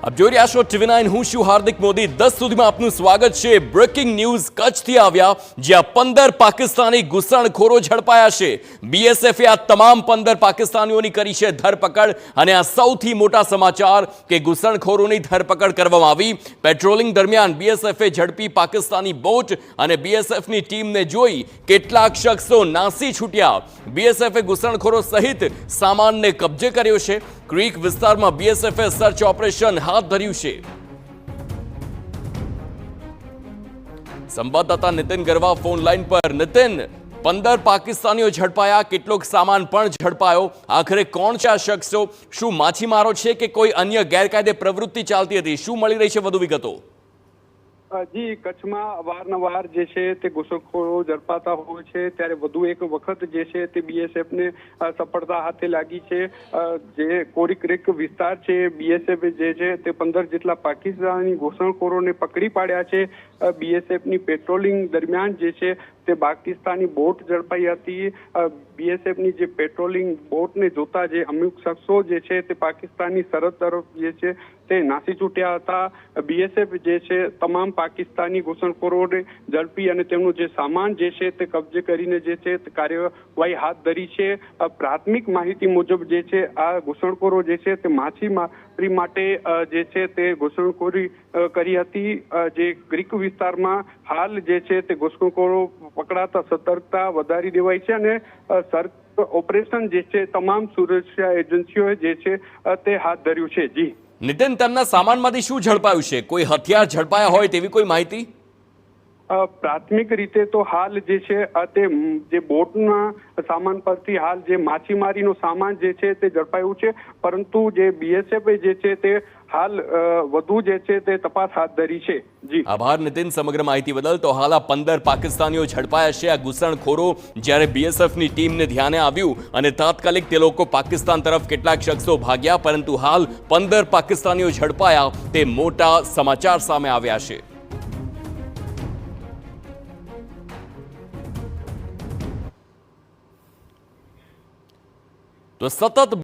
આપ જોઈ રહ્યા છો TV9 હું છું હાર્દિક મોદી 10 સુધીમાં આપનું સ્વાગત છે। બ્રેકિંગ ન્યૂઝ કચ્છથી આવ્યા જ્યાં 15 પાકિસ્તાની ઘૂસણખોરો ઝડપાયા છે। BSF આ તમામ 15 પાકિસ્તાનીઓની કરી છે ધરપકડ અને આ સૌથી મોટા સમાચાર કે ઘૂસણખોરોની ધરપકડ કરવામાં આવી। પેટ્રોલિંગ દરમિયાન BSF ઝડપી પાકિસ્તાની બોટ અને BSF ની ટીમને જોઈ કેટલાક શખ્સો નાસી છૂટ્યા। BSF ઘૂસણખોરો સહિત સામાનને કબજે કર્યો છે। ક્રીક વિસ્તારમાં BSF સર્ચ ઓપરેશન हाथ धर्यु छे। संवाददाता नितिन गरवा फोन लाइन पर। नितिन, 15 पाकिस्तानीओ झड़पाया, केटलोक सामान पण झड़पायो, आखिरे कोण छे आ शख्सो? शुं माछीमारो छे के कोई अन्य गैरकायदे प्रवृत्ति चालती हती? शुं मळी रही छे वधु विगतो? जी कच्छमां अवारनवार जे छे ते घूसणखोरो झड़पाता होय छे त्यारे वधु एक वखत जे छे ते BSF ने सफलता हाथे लागी छे। जे कोरी क्रीक विस्तार छे BSF जे छे ते 15 जेटला पाकिस्तानी घूसणखोरोने पकड़ी पाड्या छे। BSF ની પેટ્રોલિંગ દરમિયાન જે છે તે પાકિસ્તાની બોટ ઝડપાઈ હતી। BSF ની જે પેટ્રોલિંગ બોટને જોતા જે અમુક શખ્સો જે છે તે પાકિસ્તાની સરહદ તરફ જે છે તે નાસી છૂટ્યા હતા। BSF જે છે તમામ પાકિસ્તાની ઘૂસણખોરોને ઝડપી અને તેમનો જે સામાન જે છે તે કબજે કરીને જે છે તે કાર્યવાહી હાથ ધરી છે। પ્રાથમિક માહિતી મુજબ જે છે આ ઘૂસણખોરો જે છે તે માછીમારી માટે જે છે તે ઘૂસણખોરી કરી હતી। જે ગ્રીક વિસ્તારમાં હાલ જે છે તે ઘૂસણખોરો પકડાતા સતર્કતા વધારી દેવાઈ છે અને સર્ચ ઓપરેશન જે છે તમામ સુરક્ષા એજન્સીઓએ જે છે તે હાથ ધર્યું છે। જી નિતિન, તેમના સામાનમાંથી શું ઝડપાયું છે? કોઈ હથિયાર ઝડપાયા હોય તેવી કોઈ માહિતી? પ્રાથમિક રીતે તો હાલ જે છે તે જે બોટના સામાન પરથી હાલ જે માછીમારીનો સામાન જે છે તે ઝડપાયું છે, પરંતુ જે BSF જે છે તે હાલ વધુ જે છે તે તપાસ હાથ ધરી છે। જી આભાર નિતિન સમગ્ર માહિતી બદલ। તો હાલ આ 15 પાકિસ્તાનીઓ ઝડપાયા છે। આ ઘૂસણખોરો જ્યારે BSF ની ટીમને ધ્યાને આવ્યું અને તાત્કાલિક તે લોકો પાકિસ્તાન તરફ કેટલાક શખ્સો ભાગ્યા, પરંતુ હાલ 15 પાકિસ્તાનીઓ ઝડપાયા તે મોટા સમાચાર સામે આવ્યા છે। તો સતત